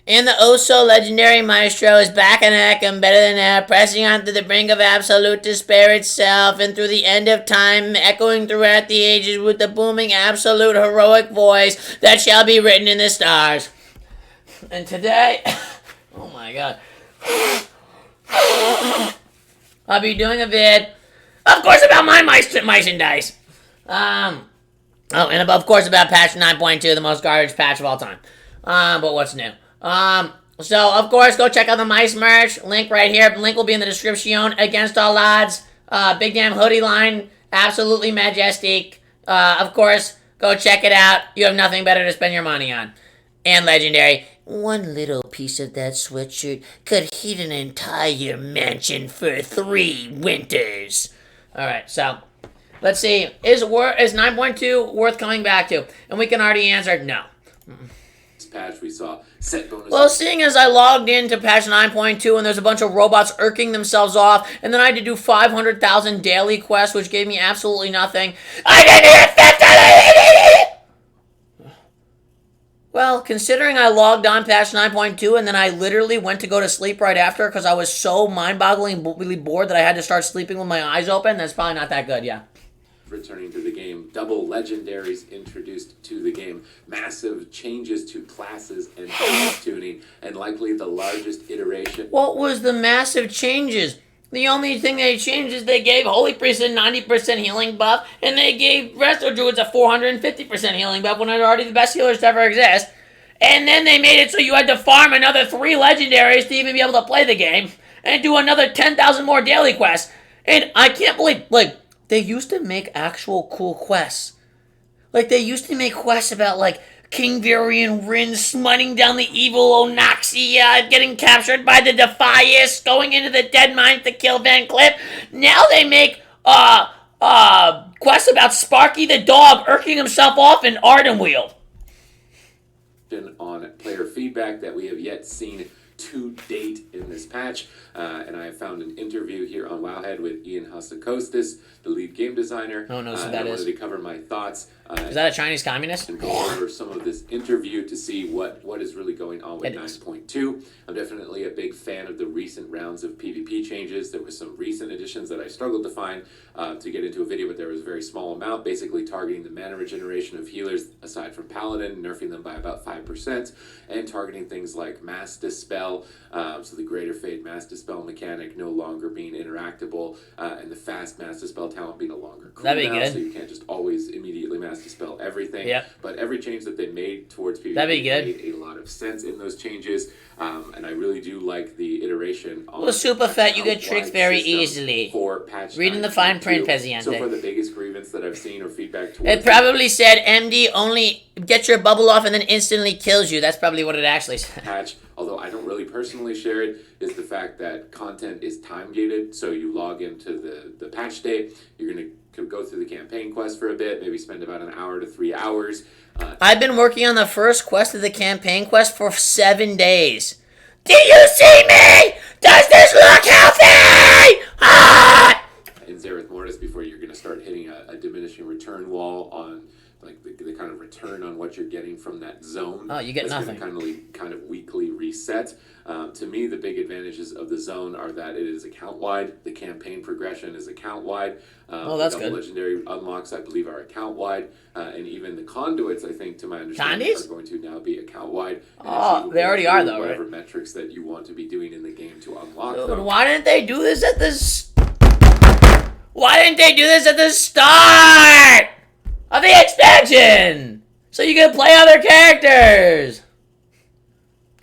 And the oh-so-legendary Maestro is back in heck and better than ever, pressing on to the brink of absolute despair itself, and through the end of time, echoing throughout the ages with the booming, absolute, heroic voice that shall be written in the stars. And today, oh my god, I'll be doing a vid, of course, about my mice and dice. And of course about patch 9.2, the most garbage patch of all time. But what's new? So, of course, go check out the mice merch. Link right here. Link will be in the description. Against all odds. Big damn hoodie line. Absolutely majestic. Of course, go check it out. You have nothing better to spend your money on. And legendary. One little piece of that sweatshirt could heat an entire mansion for 3 winters. Alright, so, let's see. Is 9.2 worth coming back to? And we can already answer no. Patch we saw set bonuses. Well, seeing as I logged into patch 9.2 and there's a bunch of robots irking themselves off, and then I had to do 500,000 daily quests, which gave me absolutely nothing. I didn't even Well, considering I logged on patch 9.2 and then I literally went to go to sleep right after because I was so mind-bogglingly bored that I had to start sleeping with my eyes open, that's probably not that good, yeah. Returning to the game, double legendaries introduced to the game, massive changes to classes and tuning, and likely the largest iteration. What was the massive changes? The only thing they changed is they gave Holy Priest a 90% healing buff, and they gave Resto Druids a 450% healing buff when they're already the best healers to ever exist. And then they made it so you had to farm another 3 legendaries to even be able to play the game, and do another 10,000 more daily quests. And I can't believe, they used to make actual cool quests. They used to make quests about, King Varian Rin smiting down the evil Onoxia, getting captured by the Defias, going into the Dead Mines to kill Van Cliff. Now they make, quests about Sparky the dog irking himself off in Ardenweald. On player feedback that we have yet seen to date in this patch, and I have found an interview here on Wowhead with Ian Hassakostas, the lead game designer. Oh, no, so I that is. wanted to cover my thoughts. Is that a Chinese communist? And go over some of this interview to see what is really going on with 9.2. I'm definitely a big fan of the recent rounds of PvP changes. There was some recent additions that I struggled to find to get into a video, but there was a very small amount, basically targeting the mana regeneration of healers aside from Paladin, nerfing them by about 5%, and targeting things like Mass Dispel, so the Greater Fade Mass Dispel mechanic no longer being interactable, and the fast Mass Dispel talent being a longer cooldown. That'd be good. So you can't just always immediately Mass Dispel everything. Yep. But every change that they made towards PvP That'd be good. made a lot of sense in those changes, and I really do like the iteration on Well, super fat, you get tricked very easily. For patch Reading the fine print, Peziente. So far, the biggest grievance that I've seen or feedback towards It probably said, MD only gets your bubble off and then instantly kills you. That's probably what it actually said. Patch, although I don't really personally share it, is the fact that content is time gated. So you log into the patch day, you're going to go through the campaign quest for a bit, maybe spend about an hour to 3 hours. I've been working on the first quest of the campaign quest for 7 days. Do you see me? Does this look healthy? Ah! In Zereth Mortis, before you're going to start hitting a diminishing return wall on the kind of return on what you're getting from that zone. Oh, you get nothing. Going to kind of weekly reset. To me, the big advantages of the zone are that it is account-wide. The campaign progression is account-wide. Oh, that's good. The legendary unlocks, I believe, are account-wide. And even the conduits, I think, to my understanding, are going to now be account-wide. Oh, they already are, though, whatever right? metrics that you want to be doing in the game to unlock Dude, them. why didn't they do this at the Why didn't they do this at the start of the expansion? So you can play other characters.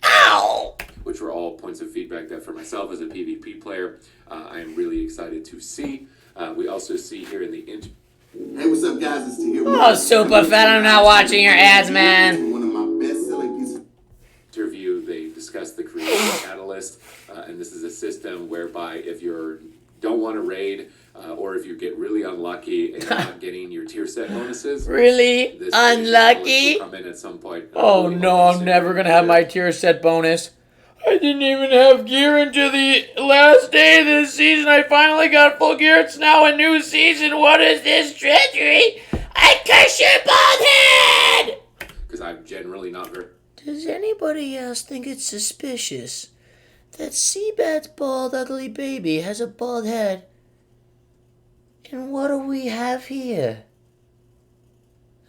Ow! Which were all points of feedback that for myself as a PvP player, I am really excited to see. We also see here in the Hey, what's up, guys? It's T here. Oh, super fat, I'm not watching your ads, man. One of my best-selling pieces. Interview, they discussed the creation catalyst, and this is a system whereby if you don't want to raid, or if you get really unlucky and you're not getting your tier set bonuses, Really this unlucky? will come in at some point. Oh no, I'm never gonna have my tier set bonus. I didn't even have gear until the last day of this season. I finally got full gear. It's now a new season. What is this treachery? I curse your bald head! Because I'm generally not very... Does anybody else think it's suspicious that Seabat's bald, ugly baby has a bald head? And what do we have here?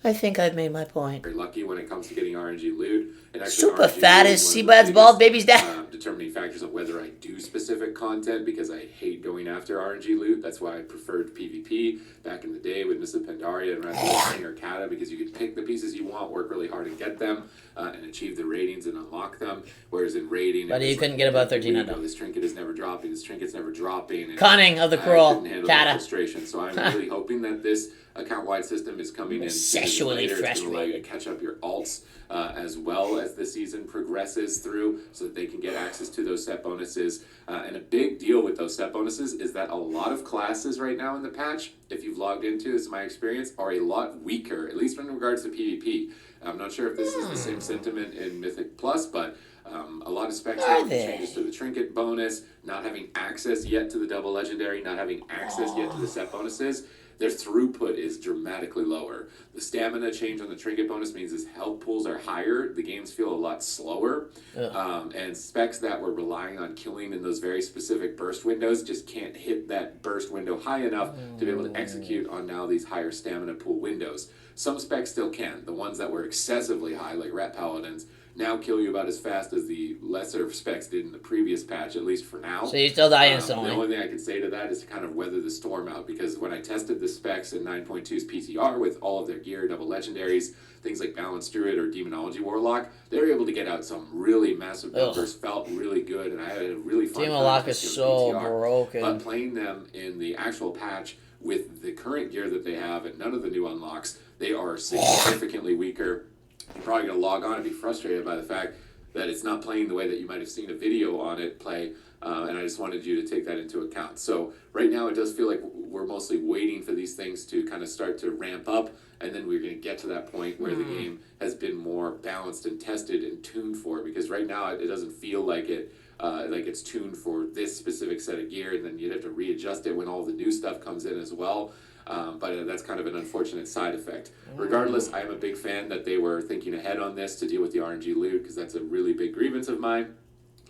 I think I've made my point. Very lucky when it comes to getting RNG loot. And actually, Super RNG fat loot is one of the Seabat's bald biggest, baby's dad. Determining factors of whether I do specific content, because I hate going after RNG loot. That's why I preferred PvP back in the day with Mrs. Pandaria and Wrestling or Kata, because you could pick the pieces you want, work really hard and get them, and achieve the ratings and unlock them. Whereas in raiding, But you couldn't get above 13 under. This trinket is never dropping. This trinket's never dropping. And Cunning of the cruel Kata. Frustration. So I'm really hoping that this account-wide system is coming in sexually later. It's going to allow you to frustrated. catch up your alts as well as the season progresses through, so that they can get access to those set bonuses. And a big deal with those set bonuses is that a lot of classes right now in the patch, if you've logged into, this is my experience, are a lot weaker, at least in regards to PvP. I'm not sure if this is the same sentiment in Mythic Plus, but a lot of specs have changes to the trinket bonus, not having access yet to the double legendary, not having access yet to the set bonuses. Their throughput is dramatically lower. The stamina change on the trinket bonus means his health pools are higher. The games feel a lot slower. And specs that were relying on killing in those very specific burst windows just can't hit that burst window high enough to be able to execute on now these higher stamina pool windows. Some specs still can. The ones that were excessively high, like Rat Paladins, now kill you about as fast as the lesser specs did in the previous patch, at least for now. So you still die instantly. The only thing I can say to that is to kind of weather the storm out, because when I tested the specs in 9.2's PTR with all of their gear, double legendaries, things like Balanced Druid or Demonology Warlock, they were able to get out some really massive numbers, felt really good, and I had a really fun time. Warlock is so broken. But playing them in the actual patch with the current gear that they have and none of the new unlocks, they are significantly weaker. You're probably going to log on and be frustrated by the fact that it's not playing the way that you might have seen a video on it play, and I just wanted you to take that into account. So right now it does feel like we're mostly waiting for these things to kind of start to ramp up, and then we're going to get to that point where the game has been more balanced and tested and tuned for it, because right now it doesn't feel like it's tuned for this specific set of gear, and then you'd have to readjust it when all the new stuff comes in as well. But that's kind of an unfortunate side effect. Regardless, I am a big fan that they were thinking ahead on this to deal with the RNG loot, because that's a really big grievance of mine.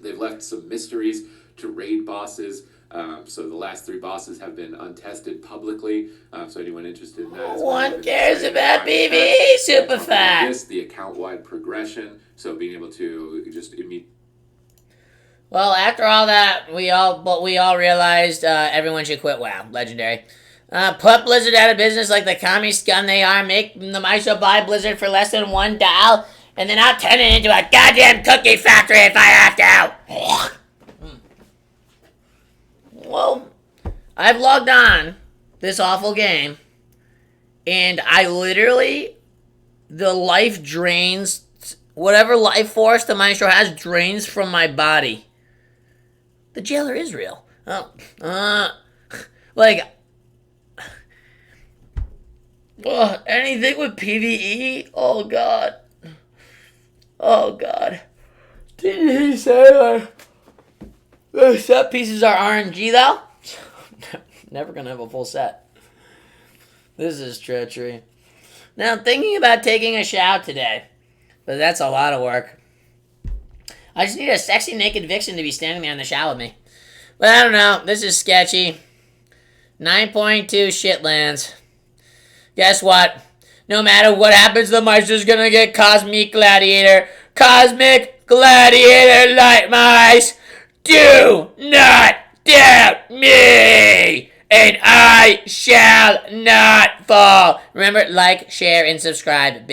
They've left some mysteries to raid bosses. So the last 3 bosses have been untested publicly. So anyone interested in that? No one cares about PvE, super fat. The account-wide progression. So being able to just Well, after all that, we all realized everyone should quit WoW. Legendary. Put Blizzard out of business like the commie scum they are. Make the Maestro buy Blizzard for less than $1, and then I'll turn it into a goddamn cookie factory if I have to. Well, I've logged on this awful game, and I literally, the life drains, whatever life force the Maestro has drains from my body. The jailer is real. Anything with PvE? Oh god. Oh god. Didn't he say the set pieces are RNG though? Never gonna have a full set. This is treachery. Now I'm thinking about taking a shower today, but that's a lot of work. I just need a sexy naked vixen to be standing there in the shower with me. But I don't know. This is sketchy. 9.2 shitlands. Guess what? No matter what happens, the Maestro's gonna get Cosmic Gladiator. Cosmic Gladiator Light Mice. Do not doubt me, and I shall not fall. Remember, like, share, and subscribe. Big